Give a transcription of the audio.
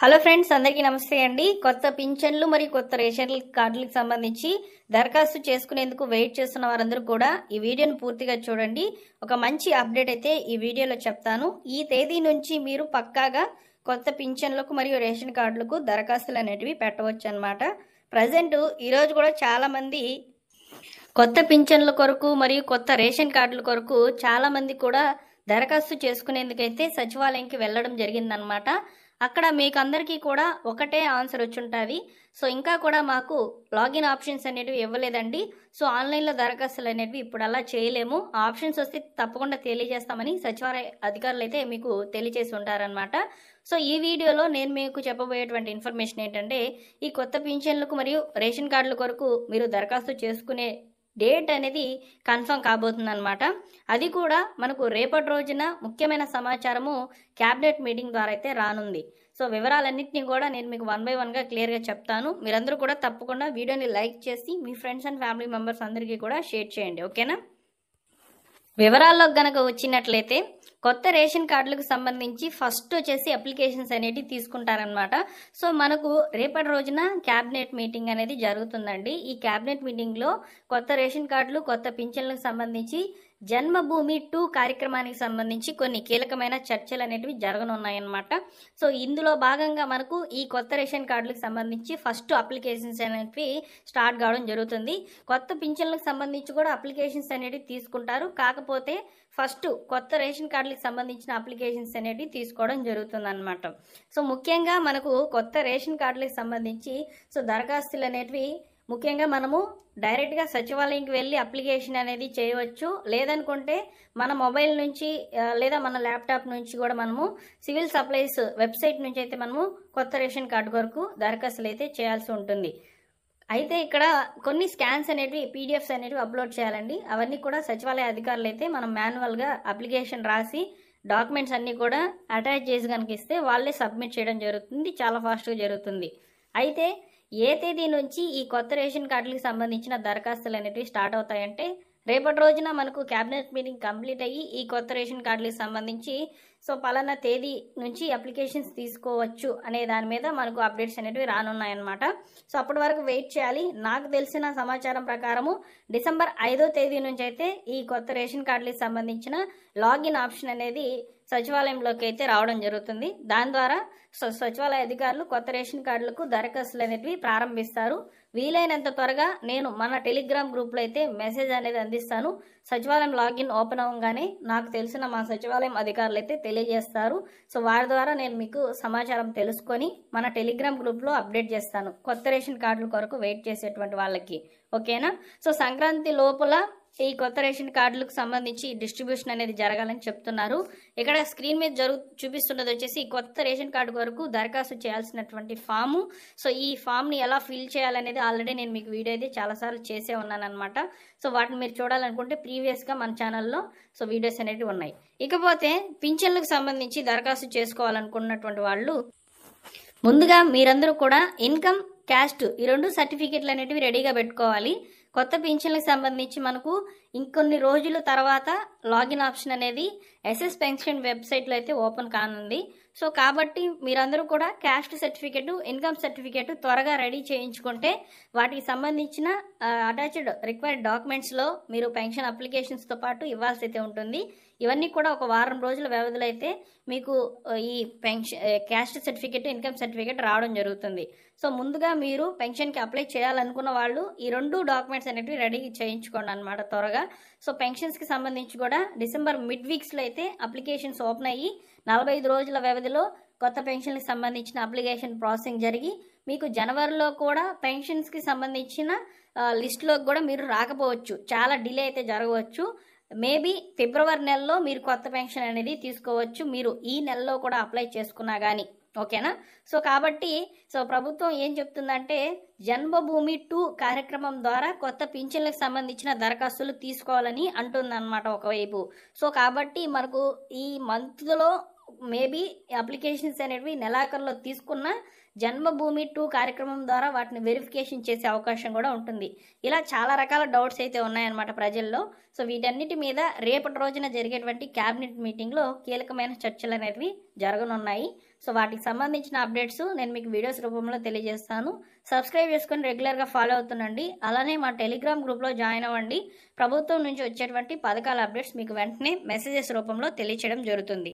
Hello friends, అందరికీ నమస్తే అండి. కొత్త పింఛన్లు మరియు కొత్త రేషన్ కార్డులకు సంబంధించి దరఖాస్తు చేసుకునేందుకు వెయిట్ చేస్తున్న వారందరూ కూడా ఈ వీడియోను పూర్తిగా చూడండి. ఒక మంచి అప్డేట్ అయితే ఈ వీడియోలో చెప్తాను. ఈ తేదీ నుంచి మీరు పక్కాగా కొత్త పింఛన్లకు మరియు రేషన్ కార్డులకు దరఖాస్తులు అనేటివి పెట్టవచ్చు అన్నమాట. ప్రజెంట్ ఈరోజు కూడా చాలామంది కొత్త పింఛన్ల కొరకు మరియు కొత్త రేషన్ కార్డుల కొరకు చాలామంది కూడా దరఖాస్తు చేసుకునేందుకైతే సచివాలయంకి వెళ్ళడం జరిగిందనమాట. అక్కడ మీకు అందరికీ కూడా ఒకటే ఆన్సర్ వచ్చుంటుంది. సో ఇంకా కూడా మాకు లాగిన్ ఆప్షన్స్ అనేటివి ఇవ్వలేదండి. సో ఆన్లైన్లో దరఖాస్తులు అనేటివి ఇప్పుడు అలా చేయలేము. ఆప్షన్స్ వస్తే తప్పకుండా తెలియజేస్తామని సచివాలయ అధికారులు అయితే మీకు తెలియజేసి ఉంటారనమాట. సో ఈ వీడియోలో నేను మీకు చెప్పబోయేటువంటి ఇన్ఫర్మేషన్ ఏంటంటే, ఈ కొత్త పింఛన్లకు మరియు రేషన్ కార్డుల కొరకు మీరు దరఖాస్తు చేసుకునే డేట్ అనేది కన్ఫర్మ్ కాబోతుందన్నమాట. అది కూడా మనకు రేపటి రోజున ముఖ్యమైన సమాచారము క్యాబినెట్ మీటింగ్ ద్వారా అయితే రానుంది. సో వివరాలన్నింటినీ కూడా నేను మీకు 1 by 1గా క్లియర్గా చెప్తాను. మీరందరూ కూడా తప్పకుండా వీడియోని లైక్ చేసి మీ ఫ్రెండ్స్ అండ్ ఫ్యామిలీ మెంబర్స్ అందరికీ కూడా షేర్ చేయండి, ఓకేనా? వివరాల్లోకి గనక వచ్చినట్లయితే, కొత్త రేషన్ కార్డులకు సంబంధించి ఫస్ట్ వచ్చేసి అప్లికేషన్స్ అనేవి తీసుకుంటారనమాట. సో మనకు రేపటి రోజున క్యాబినెట్ మీటింగ్ అనేది జరుగుతుందండి. ఈ క్యాబినెట్ మీటింగ్లో కొత్త రేషన్ కార్డులు, కొత్త పింఛన్లకు సంబంధించి జన్మభూమి 2 కార్యక్రమానికి సంబంధించి కొన్ని కీలకమైన చర్చలు అనేటివి జరగనున్నాయన్నమాట. సో ఇందులో భాగంగా మనకు ఈ కొత్త రేషన్ కార్డులకు సంబంధించి ఫస్ట్ అప్లికేషన్స్ అనేటివి స్టార్ట్ కావడం జరుగుతుంది. కొత్త పింఛన్లకు సంబంధించి కూడా అప్లికేషన్స్ అనేటివి తీసుకుంటారు. కాకపోతే ఫస్ట్ కొత్త రేషన్ కార్డులకు సంబంధించిన అప్లికేషన్స్ అనేటివి తీసుకోవడం జరుగుతుంది అనమాట. సో ముఖ్యంగా మనకు కొత్త రేషన్ కార్డులకు సంబంధించి దరఖాస్తులు అనేటివి ముఖ్యంగా మనము డైరెక్ట్గా సచివాలయంకి వెళ్ళి అప్లికేషన్ అనేది చేయవచ్చు. లేదనుకుంటే మన మొబైల్ నుంచి లేదా మన ల్యాప్టాప్ నుంచి కూడా మనము సివిల్ సప్లైస్ వెబ్సైట్ నుంచి అయితే మనము కొత్త రేషన్ కార్డు కొరకు దరఖాస్తులు అయితే చేయాల్సి ఉంటుంది. అయితే ఇక్కడ కొన్ని స్కాన్స్ అనేవి పీడిఎఫ్స్ అనేవి అప్లోడ్ చేయాలండి. అవన్నీ కూడా సచివాలయ అధికారులు అయితే మనం మాన్యువల్గా అప్లికేషన్ రాసి డాక్యుమెంట్స్ అన్నీ కూడా అటాచ్ చేసి కనుక ఇస్తే వాళ్ళే సబ్మిట్ చేయడం జరుగుతుంది. చాలా ఫాస్ట్గా జరుగుతుంది. అయితే ఏ తేదీ నుంచి ఈ కొత్త రేషన్ కార్డులకు సంబంధించిన దరఖాస్తులు అనేవి స్టార్ట్ అవుతాయంటే, రేపటి రోజున మనకు క్యాబినెట్ మీటింగ్ కంప్లీట్ అయ్యి ఈ కొత్త రేషన్ కార్డులకు సంబంధించి పలానా తేదీ నుంచి అప్లికేషన్స్ తీసుకోవచ్చు అనే దాని మీద మనకు అప్డేట్స్ అనేవి రానున్నాయన్నమాట. సో అప్పటి వరకు వెయిట్ చేయాలి. నాకు తెలిసిన సమాచారం ప్రకారము డిసెంబర్ 5వ తేదీ నుంచి అయితే ఈ కొత్త రేషన్ కార్డులకు సంబంధించిన లాగిన్ ఆప్షన్ అనేది సచివాలయంలోకి అయితే రావడం జరుగుతుంది. దాని ద్వారా సచివాలయ అధికారులు కొత్త రేషన్ కార్డులకు దరఖాస్తులు అనేవి ప్రారంభిస్తారు. వీలైనంత త్వరగా నేను మన టెలిగ్రామ్ గ్రూప్లో అయితే మెసేజ్ అనేది అందిస్తాను. సచివాలయం లాగిన్ ఓపెన్ అవ్వగానే నాకు తెలిసిన మా సచివాలయం అధికారులు అయితే తెలియజేస్తారు. సో వారి ద్వారా నేను మీకు సమాచారం తెలుసుకొని మన టెలిగ్రామ్ గ్రూప్లో అప్డేట్ చేస్తాను, కొత్త రేషన్ కార్డుల కొరకు వెయిట్ చేసేటువంటి వాళ్ళకి, ఓకేనా? సో సంక్రాంతి లోపల ఈ కొత్త రేషన్ కార్డులకు సంబంధించి డిస్ట్రిబ్యూషన్ అనేది జరగాలని చెప్తున్నారు. ఇక్కడ స్క్రీన్ మీద చూపిస్తున్నది వచ్చేసి కొత్త రేషన్ కార్డు వరకు దరఖాస్తు చేయాల్సినటువంటి ఫాము. సో ఈ ఫామ్ని ఎలా ఫిల్ చేయాలనేది ఆల్రెడీ నేను మీకు వీడియో అయితే చాలాసార్లు చేసే ఉన్నాను అనమాట. సో వాటిని మీరు చూడాలనుకుంటే ప్రీవియస్గా మన ఛానల్లో వీడియోస్ అనేవి ఉన్నాయి. ఇకపోతే పింఛన్లకు సంబంధించి దరఖాస్తు చేసుకోవాలనుకున్నటువంటి వాళ్ళు ముందుగా మీరందరూ కూడా ఇన్కమ్, క్యాస్ట్ ఈ 2 సర్టిఫికెట్లు అనేటివి రెడీగా పెట్టుకోవాలి. కొత్త పింఛన్లకు సంబంధించి మనకు ఇంకొన్ని రోజుల తర్వాత లాగిన్ ఆప్షన్ అనేది ఎస్ఎస్ పెన్షన్ వెబ్సైట్లో అయితే ఓపెన్ కానుంది. సో కాబట్టి మీరందరూ కూడా క్యాస్ట్ సర్టిఫికెట్, ఇన్కమ్ సర్టిఫికెట్ త్వరగా రెడీ చేయించుకుంటే వాటికి సంబంధించిన అటాచ్డ్ రిక్వైర్డ్ డాక్యుమెంట్స్లో మీరు పెన్షన్ అప్లికేషన్స్తో పాటు ఇవ్వాల్సి అయితే ఉంటుంది. ఇవన్నీ కూడా ఒక వారం రోజుల వ్యవధిలో అయితే మీకు ఈ క్యాస్ట్ సర్టిఫికెట్, ఇన్కమ్ సర్టిఫికెట్ రావడం జరుగుతుంది. సో ముందుగా మీరు పెన్షన్కి అప్లై చేయాలనుకున్న వాళ్ళు ఈ 2 డాక్యుమెంట్స్ అనేవి రెడీ చేయించుకోండి అనమాట త్వరగా. సో పెన్షన్స్కి సంబంధించి కూడా డిసెంబర్ మిడ్ వీక్స్లో అయితే అప్లికేషన్స్ ఓపెన్ అయ్యి 45 రోజుల వ్యవధిలో కొత్త పెన్షన్కి సంబంధించిన అప్లికేషన్ ప్రాసెసింగ్ జరిగి మీకు జనవరిలో కూడా పెన్షన్స్కి సంబంధించిన లిస్టులోకి కూడా మీరు రాకపోవచ్చు. చాలా డిలే అయితే జరగవచ్చు. మేబీ ఫిబ్రవరి నెలలో మీరు కొత్త పెన్షన్ అనేది తీసుకోవచ్చు, మీరు ఈ నెలలో కూడా అప్లై చేసుకున్నా కానీ, ఓకేనా? సో కాబట్టి ప్రభుత్వం ఏం చెప్తుందంటే, జన్మభూమి 2 కార్యక్రమం ద్వారా కొత్త పింఛన్లకు సంబంధించిన దరఖాస్తులు తీసుకోవాలని అంటుందన్నమాట ఒకవైపు. సో కాబట్టి మనకు ఈ మంత్లో మేబీ అప్లికేషన్స్ అనేవి నెలాఖరులో తీసుకున్న జన్మభూమి 2 కార్యక్రమం ద్వారా వాటిని వెరిఫికేషన్ చేసే అవకాశం కూడా ఉంటుంది. ఇలా చాలా రకాల డౌట్స్ అయితే ఉన్నాయన్నమాట ప్రజల్లో. సో వీటన్నిటి మీద రేపటి రోజున జరిగేటువంటి క్యాబినెట్ మీటింగ్లో కీలకమైన చర్చలు అనేవి జరగనున్నాయి. సో వాటికి సంబంధించిన అప్డేట్స్ నేను మీకు వీడియోస్ రూపంలో తెలియజేస్తాను. సబ్స్క్రైబ్ చేసుకొని రెగ్యులర్గా ఫాలో అవుతుండండి. అలానే మా టెలిగ్రామ్ గ్రూప్లో జాయిన్ అవ్వండి. ప్రభుత్వం నుంచి వచ్చేటువంటి పథకాల అప్డేట్స్ మీకు వెంటనే మెసేజెస్ రూపంలో తెలియచేయడం జరుగుతుంది.